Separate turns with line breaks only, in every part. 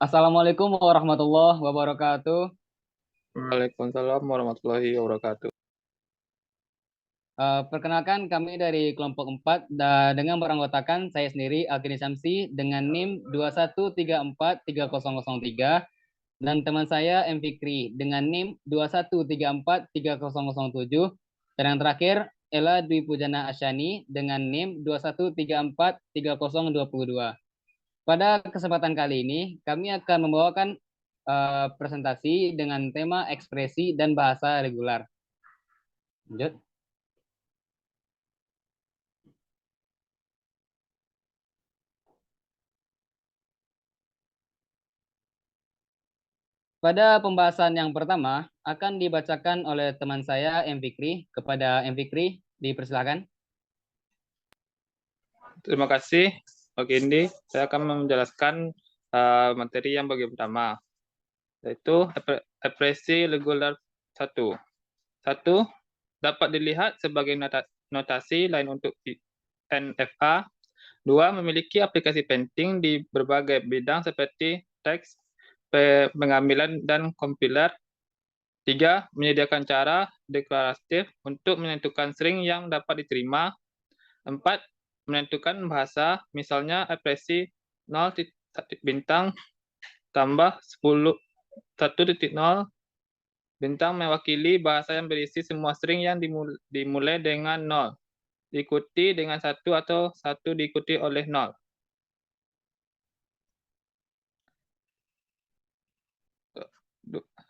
Assalamualaikum warahmatullahi wabarakatuh.
Waalaikumsalam warahmatullahi wabarakatuh.
Perkenalkan kami dari kelompok 4 dengan beranggotakan saya sendiri Alkini Samsi dengan NIM 21343003 dan teman saya M Fikri dengan NIM 21343007 dan yang terakhir Ella Dwi Pujana Asyani dengan NIM 21343022. Pada kesempatan kali ini kami akan membawakan presentasi dengan tema ekspresi dan bahasa regular. Lanjut. Pada pembahasan yang pertama akan dibacakan oleh teman saya M Fikri. Kepada M Fikri dipersilakan.
Terima kasih, Oke Indi. Saya akan menjelaskan materi yang bagian pertama, yaitu ekspresi regular 1. 1. Dapat dilihat sebagai notasi lain untuk NFA. 2. Memiliki aplikasi penting di berbagai bidang seperti teks, pengambilan, dan kompiler. 3. Menyediakan cara deklaratif untuk menentukan string yang dapat diterima. 4. Menentukan bahasa, misalnya ekspresi 0 bintang tambah 10 1.0 bintang mewakili bahasa yang berisi semua string yang dimulai dengan 0, diikuti dengan 1 atau 1 diikuti oleh 0.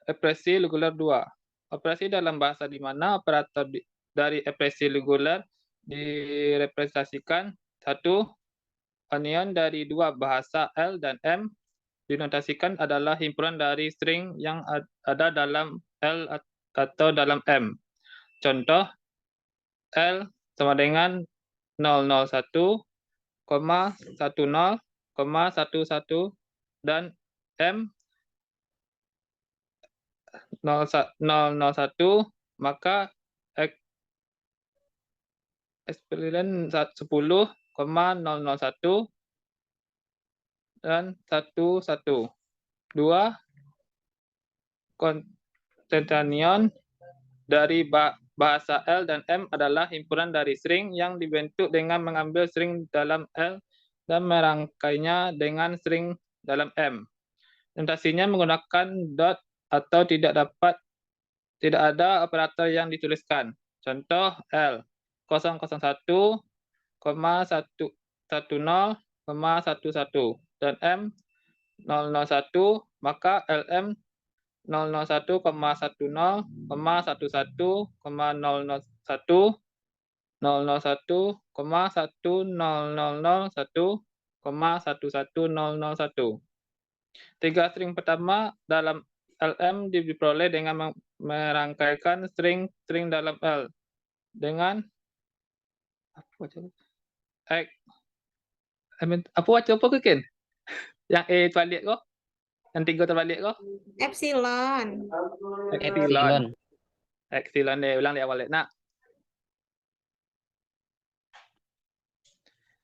Ekspresi regular 2. Operasi dalam bahasa di mana operator dari ekspresi regular direpresentasikan 1. Onion dari dua bahasa L dan M dinotasikan adalah himpunan dari string yang ada dalam L atau dalam M. Contoh, L sama dengan 001, 10, 11, dan M 001, maka eksperimen 10,001 dan 11. 2. Koncatenanion dari bahasa L dan M adalah himpunan dari string yang dibentuk dengan mengambil string dalam L dan merangkainya dengan string dalam M. Notasinya menggunakan dot atau tidak ada operator yang dituliskan. Contoh L 001, 110, 11 dan M 001, maka LM 001,10, 11, 001, 001,100001,11001. Tiga string pertama dalam LM diperoleh dengan merangkaikan string-string dalam L dengan apa Ken? Yang terbalik kok? Yang 3 terbalik kok?
Epsilon.
Epsilon. Epsilon deh, ulang di awal. Nah,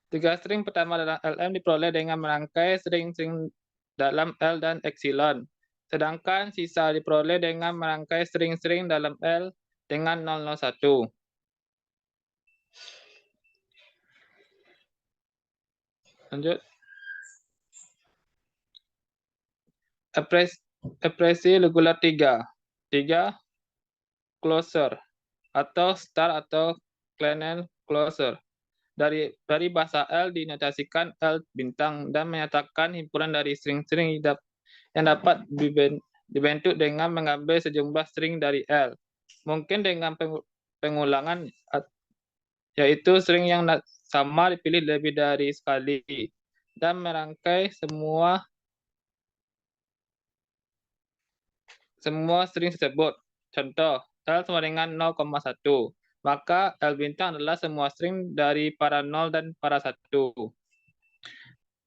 tiga string pertama dalam LM diperoleh dengan merangkai string-string dalam L dan epsilon. Sedangkan sisa diperoleh dengan merangkai string-string dalam L dengan 001. Lanjut. Ekspresi regular 3. 3. Closure atau star atau Clennel closure. Dari bahasa L dinotasikan L bintang dan menyatakan himpunan dari string-string yang dapat dibentuk dengan mengambil sejumlah string dari L. Mungkin dengan pengulangan, yaitu string yang sama dipilih lebih dari sekali dan merangkai semua string tersebut. Contoh, L sama dengan 0,1. Maka L bintang adalah semua string dari para 0 dan para 1.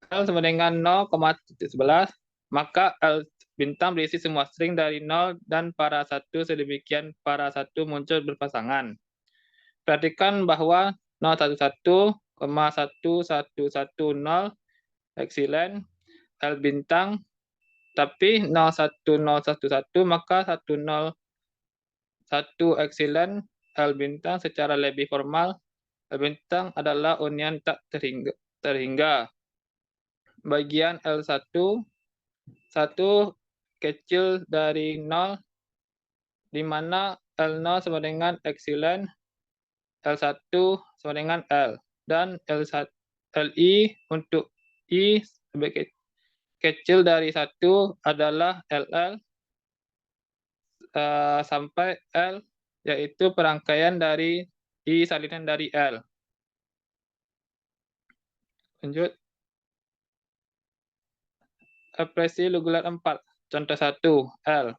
L sama dengan 0,11, maka L bintang berisi semua string dari 0 dan para 1, sedemikian para 1 muncul berpasangan. Perhatikan bahwa 011,1110 epsilon L bintang tapi 01011 maka 101 epsilon L bintang secara lebih formal L bintang adalah unian tak terhingga. Bagian L1 1 kecil dari 0 di mana L0 sama dengan epsilon L1 sama dengan L dan L1 Li untuk I sebagai kecil dari 1 adalah LL sampai L, yaitu perangkaian dari I salinan dari L. Lanjut. Ekspresi regular 4. Contoh 1, L.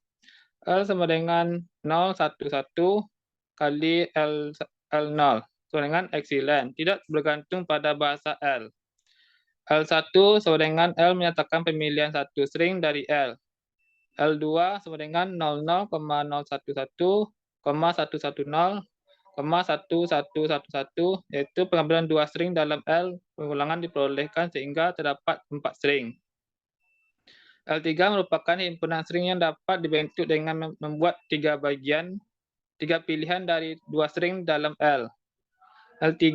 L sama dengan 011 kali L0 sama dengan epsilon. Tidak bergantung pada bahasa L. L1 sama dengan L menyatakan pemilihan satu string dari L. L2 sama dengan 00,011, 110, 1111, yaitu pengambilan dua string dalam L, pengulangan diperolehkan sehingga terdapat 4 string. L3 merupakan himpunan string yang dapat dibentuk dengan membuat 3 pilihan dari 2 string dalam L. L3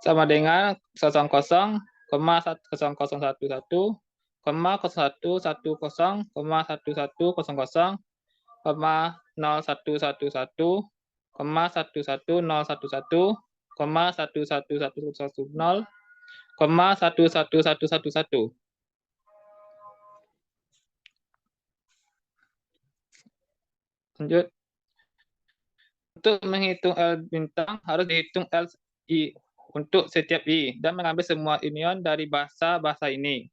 sama dengan 00, 1011, 0110, 1100, 0111, 11011, 11110, 11111. Lanjut. Untuk menghitung L bintang harus dihitung Li untuk setiap I dan mengambil semua union dari bahasa ini.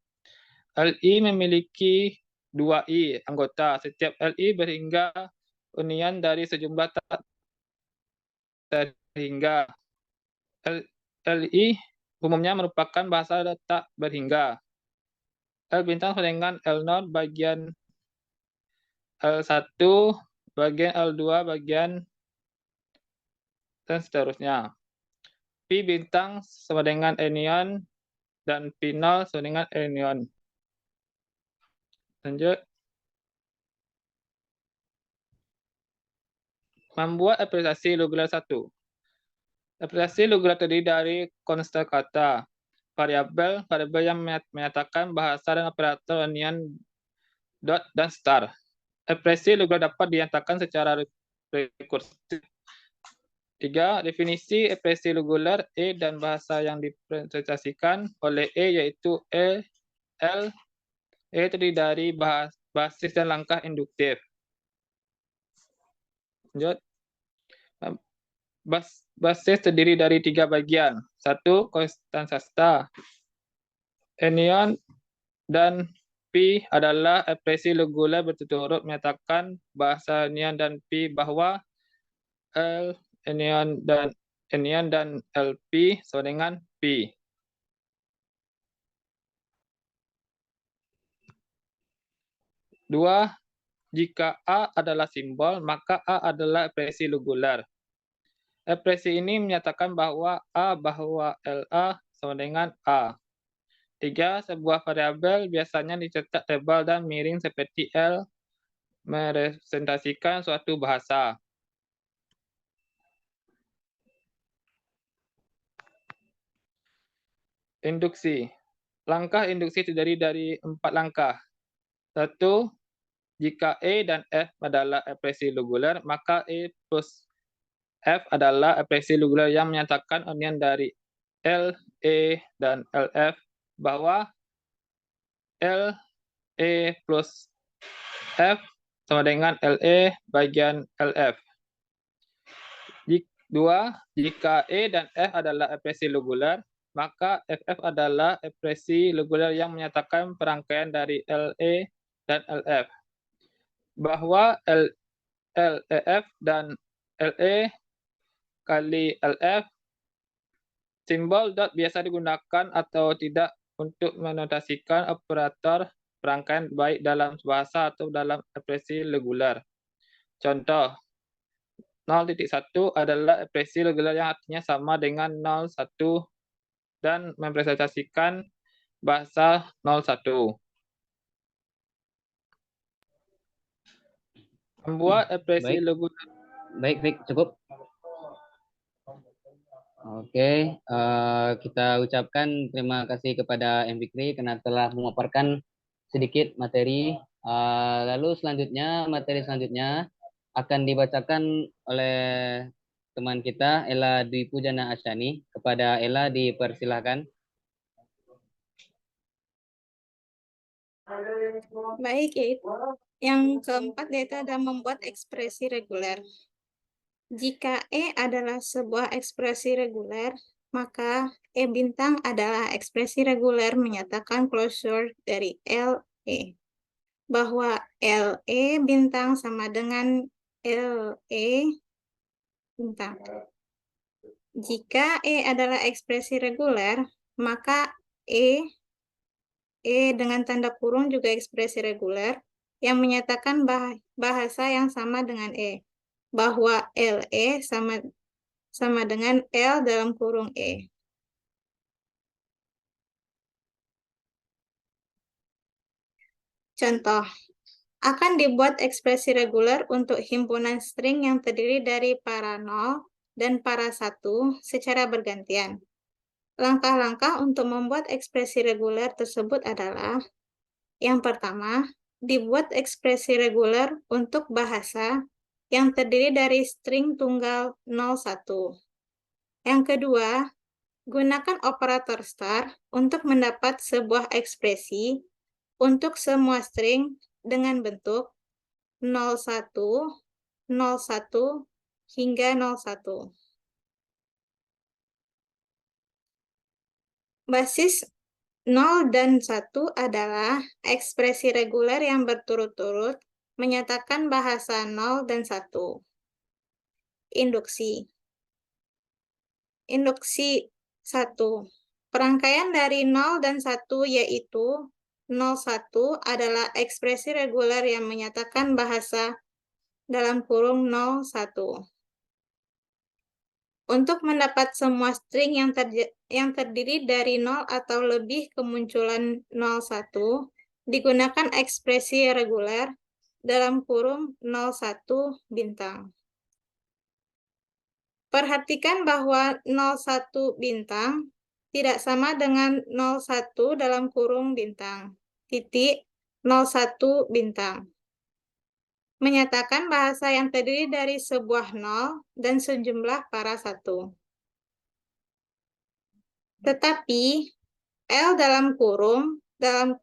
Li memiliki 2 I anggota. Setiap Li berhingga union dari sejumlah tak terhingga. Li umumnya merupakan bahasa tak berhingga. L bintang sama dengan L0 bagian L1 bagian L2 bagian dan seterusnya. Pi bintang sama dengan anion dan P0 sama dengan anion. Lanjut. Membuat apresiasi regular 1. Apresiasi regular terdiri dari konstan kata, variabel yang menyatakan bahasa dan operator anion, dot, dan star. Ekspresi regular dapat dinyatakan secara rekursif. 3. Definisi ekspresi regular E dan bahasa yang dipresentasikan oleh E yaitu L. E terdiri dari basis dan langkah induktif. Lanjut. Basis terdiri dari 3 bagian. 1. Konstan sasta. Anion dan P adalah ekspresi regular berturut-turut menyatakan bahasa anion dan P bahwa L, anion dan LP sama dengan P. Dua, jika A adalah simbol, maka A adalah ekspresi regular. Ekspresi ini menyatakan bahwa A bahwa LA sama dengan A. 3. Sebuah variabel biasanya dicetak tebal dan miring seperti L merepresentasikan suatu bahasa. Induksi. Langkah induksi terdiri dari 4 langkah. 1. Jika E dan F adalah ekspresi regular, maka E plus F adalah ekspresi regular yang menyatakan union dari L, E, dan LF bahwa L, E plus F sama dengan LE bagian LF. 2. Jika E dan F adalah ekspresi regular, maka FF adalah ekspresi regular yang menyatakan perangkaian dari LE dan LF. Bahwa LEF dan LE kali LF, simbol dot biasa digunakan atau tidak untuk menotasikan operator perangkaian baik dalam bahasa atau dalam ekspresi regular. Contoh, 0.1 adalah ekspresi regular yang artinya sama dengan 01 dan merepresentasikan bahasa 01. Membuat ekspresi
Baik,
reguler.
baik, cukup. Oke, kita ucapkan terima kasih kepada M. Fikri karena telah memaparkan sedikit materi. Lalu materi selanjutnya akan dibacakan oleh teman kita Ella Dwi Pujana Asyani. Kepada Ella dipersilahkan.
Baik, yaitu yang keempat yaitu ada membuat ekspresi reguler. Jika E adalah sebuah ekspresi reguler, maka E bintang adalah ekspresi reguler menyatakan closure dari LE. Bahwa LE bintang sama dengan LE bintang. Jika E adalah ekspresi reguler, maka E dengan tanda kurung juga ekspresi reguler yang menyatakan bahasa yang sama dengan E, bahwa LE sama dengan L dalam kurung E. Contoh, akan dibuat ekspresi reguler untuk himpunan string yang terdiri dari para 0 dan para 1 secara bergantian. Langkah-langkah untuk membuat ekspresi reguler tersebut adalah: yang pertama, dibuat ekspresi reguler untuk bahasa yang terdiri dari string tunggal 01. Yang kedua, gunakan operator star untuk mendapat sebuah ekspresi untuk semua string dengan bentuk 01, 01, hingga 01. Basis 0 dan 1 adalah ekspresi reguler yang berturut-turut menyatakan bahasa 0 dan 1. Induksi. Induksi 1. Perangkaian dari 0 dan 1 yaitu 01 adalah ekspresi reguler yang menyatakan bahasa dalam kurung 01. Untuk mendapat semua string yang terdiri dari 0 atau lebih kemunculan 01, digunakan ekspresi reguler dalam kurung 01 bintang. Perhatikan bahwa 01 bintang tidak sama dengan 01 dalam kurung bintang, titik 01 bintang. Menyatakan bahasa yang terdiri dari sebuah 0 dan sejumlah para 1. Tetapi L dalam kurung 01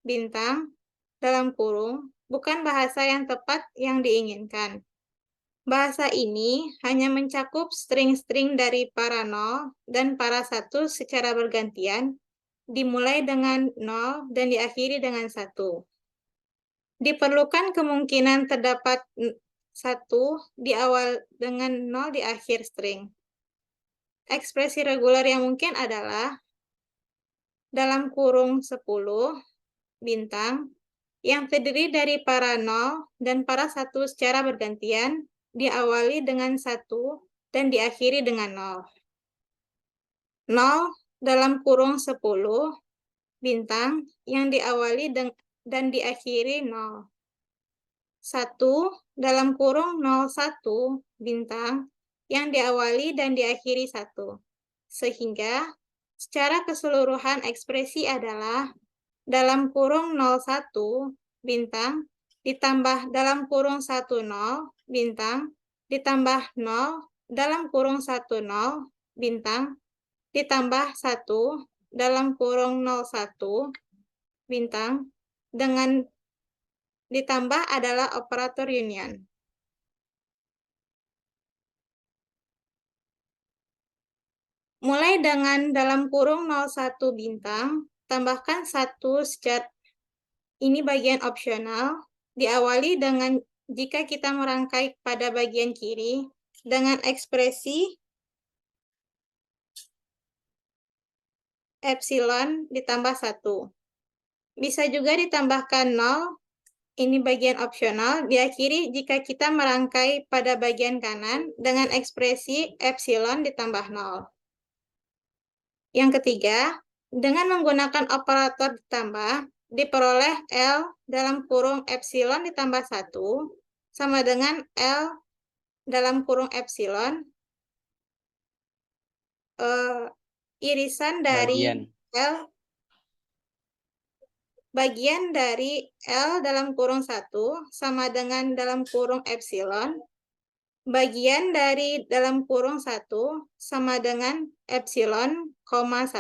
bintang dalam kurung bukan bahasa yang tepat yang diinginkan. Bahasa ini hanya mencakup string-string dari para 0 dan para 1 secara bergantian, dimulai dengan 0 dan diakhiri dengan 1. Diperlukan kemungkinan terdapat 1 di awal dengan 0 di akhir string. Ekspresi reguler yang mungkin adalah dalam kurung 10 bintang yang terdiri dari para 0 dan para 1 secara bergantian, diawali dengan 1 dan diakhiri dengan 0. 0 dalam kurung 10 bintang yang diawali dan diakhiri 0. 1 dalam kurung 01 bintang yang diawali dan diakhiri 1. Sehingga secara keseluruhan ekspresi adalah dalam kurung 01 bintang ditambah dalam kurung 10 bintang ditambah 0 dalam kurung 10 bintang ditambah 1 dalam kurung 01 bintang dengan ditambah adalah operator union. Mulai dengan dalam kurung 01 bintang, tambahkan 1 secara ini bagian opsional, diawali dengan jika kita merangkai pada bagian kiri dengan ekspresi epsilon ditambah 1. Bisa juga ditambahkan 0, ini bagian opsional, diakhiri jika kita merangkai pada bagian kanan dengan ekspresi epsilon ditambah 0. Yang ketiga, dengan menggunakan operator ditambah diperoleh L dalam kurung epsilon ditambah 1 sama dengan L dalam kurung epsilon irisan dari bagian dari L dalam kurung 1 sama dengan dalam kurung epsilon bagian dari dalam kurung 1 sama dengan epsilon, 1.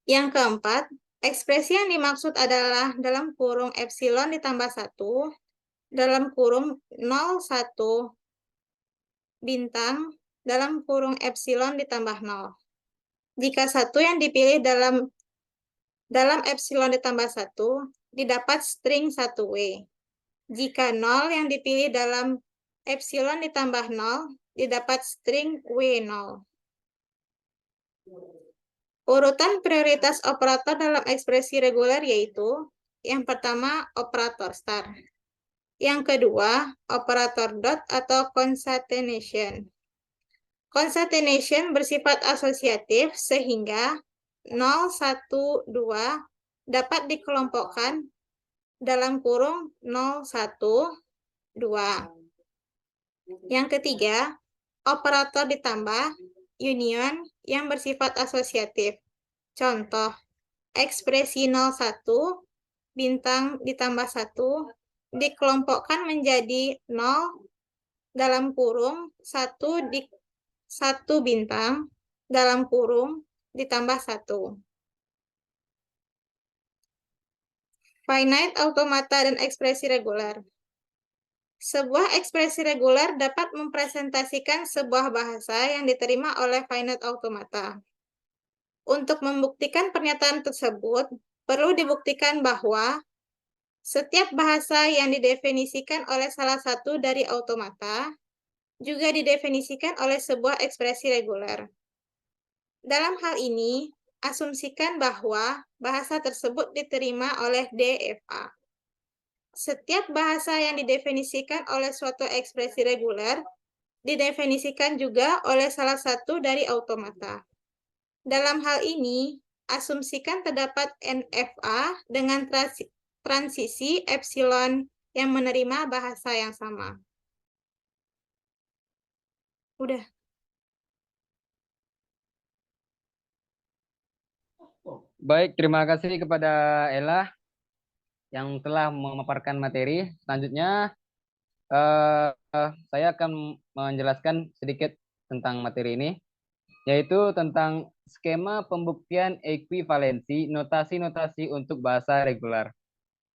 Yang keempat, ekspresi yang dimaksud adalah dalam kurung epsilon ditambah 1 dalam kurung 0,1 bintang dalam kurung epsilon ditambah 0. Jika 1 yang dipilih dalam epsilon ditambah 1 didapat string 1W. Jika 0 yang dipilih dalam epsilon ditambah 0 didapat string W0. Urutan prioritas operator dalam ekspresi reguler yaitu yang pertama operator star. Yang kedua, operator dot atau concatenation. Concatenation bersifat asosiatif sehingga 0, 1, 2 dapat dikelompokkan dalam kurung 0, 1, 2. Yang ketiga, operator ditambah union yang bersifat asosiatif. Contoh, ekspresi 01 bintang ditambah 1 dikelompokkan menjadi 0 dalam kurung 1 bintang dalam kurung ditambah 1. Finite automata dan ekspresi reguler. Sebuah ekspresi reguler dapat mempresentasikan sebuah bahasa yang diterima oleh finite automata. Untuk membuktikan pernyataan tersebut, perlu dibuktikan bahwa setiap bahasa yang didefinisikan oleh salah satu dari automata juga didefinisikan oleh sebuah ekspresi reguler. Dalam hal ini, asumsikan bahwa bahasa tersebut diterima oleh DFA. Setiap bahasa yang didefinisikan oleh suatu ekspresi reguler didefinisikan juga oleh salah satu dari automata. Dalam hal ini, asumsikan terdapat NFA dengan transisi epsilon yang menerima bahasa yang sama. Udah.
Baik, terima kasih kepada Ella yang telah memaparkan materi. Selanjutnya, saya akan menjelaskan sedikit tentang materi ini, yaitu tentang skema pembuktian ekuivalensi notasi-notasi untuk bahasa reguler.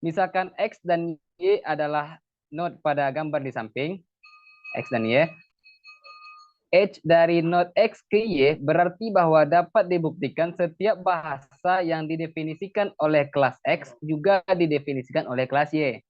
Misalkan X dan Y adalah not pada gambar di samping, X dan Y. H dari not X ke Y berarti bahwa dapat dibuktikan setiap bahasa yang didefinisikan oleh kelas X juga didefinisikan oleh kelas Y.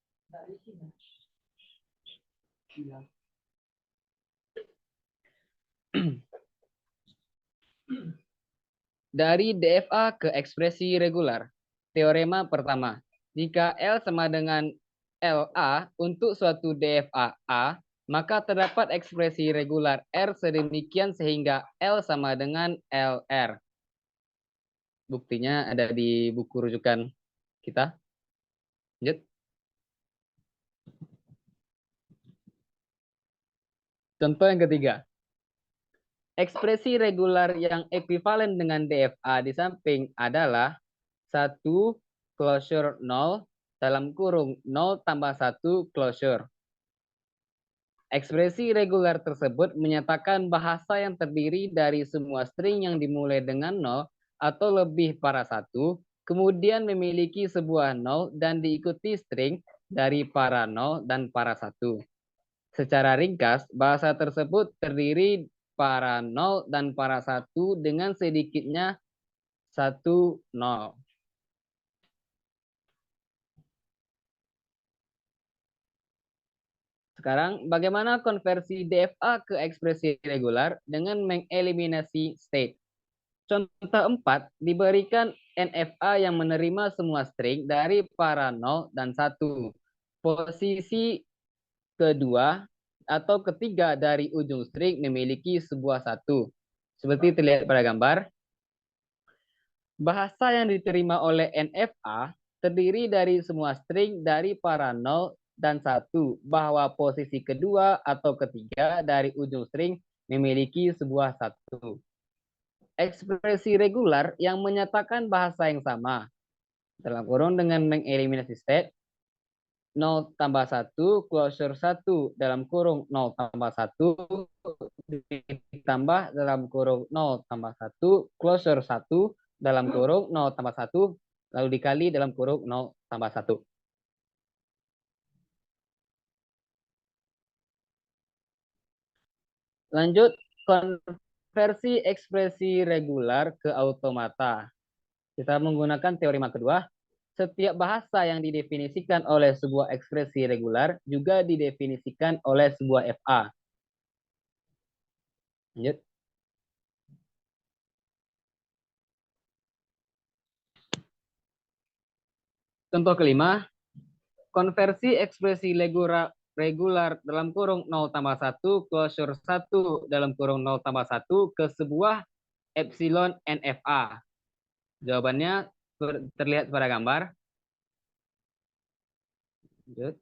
Dari DFA ke ekspresi regular. Teorema pertama. Jika L sama dengan LA untuk suatu DFA A, maka terdapat ekspresi regular R sedemikian sehingga L sama dengan LR. Buktinya ada di buku rujukan kita. Lanjut. Contoh yang ketiga. Ekspresi regular yang ekuivalen dengan DFA di samping adalah 1 closure 0 dalam kurung 0 tambah 1 closure. Ekspresi reguler tersebut menyatakan bahasa yang terdiri dari semua string yang dimulai dengan 0 atau lebih para 1, kemudian memiliki sebuah 0 dan diikuti string dari para 0 dan para 1. Secara ringkas, bahasa tersebut terdiri para 0 dan para 1 dengan sedikitnya 1 0. Sekarang, bagaimana konversi DFA ke ekspresi regular dengan mengeliminasi state? Contoh 4, diberikan NFA yang menerima semua string dari para 0 dan 1. Posisi kedua atau ketiga dari ujung string memiliki sebuah 1. Seperti terlihat pada gambar. Bahasa yang diterima oleh NFA terdiri dari semua string dari para 0 dan 1, bahwa posisi kedua atau ketiga dari ujung string memiliki sebuah satu. Ekspresi regular yang menyatakan bahasa yang sama, dalam kurung dengan mengeliminasi state, 0 tambah 1, closure 1, dalam kurung 0 tambah 1, ditambah dalam kurung 0 tambah 1, closure 1, dalam kurung 0 tambah 1, lalu dikali dalam kurung 0 tambah 1. Lanjut, konversi ekspresi regular ke automata. Kita menggunakan teorema kedua. Setiap bahasa yang didefinisikan oleh sebuah ekspresi regular juga didefinisikan oleh sebuah FA. Lanjut. Contoh kelima, konversi ekspresi regular dalam kurung 0 tambah 1, closure 1 dalam kurung 0 tambah 1 ke sebuah epsilon NFA. Jawabannya terlihat pada gambar. Lanjut.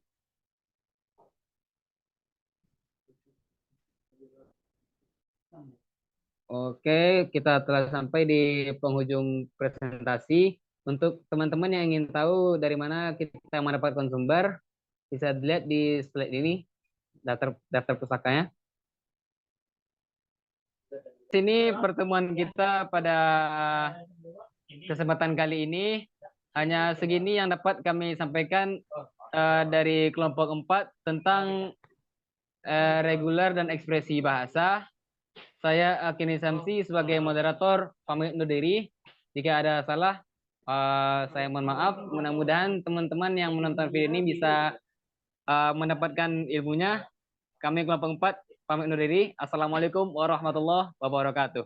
Oke, kita telah sampai di penghujung presentasi. Untuk teman-teman yang ingin tahu dari mana kita mendapatkan sumber, bisa dilihat di slide ini, daftar pusakanya. Sini pertemuan kita pada kesempatan kali ini. Hanya segini yang dapat kami sampaikan dari kelompok 4 tentang regular dan ekspresi bahasa. Saya Akini Samsi sebagai moderator pamit undur diri. Jika ada salah, saya mohon maaf. Mudah-mudahan teman-teman yang menonton video ini bisa mendapatkan ilmunya. Kami kelompok 4 pamit undur diri. Assalamualaikum warahmatullahi wabarakatuh.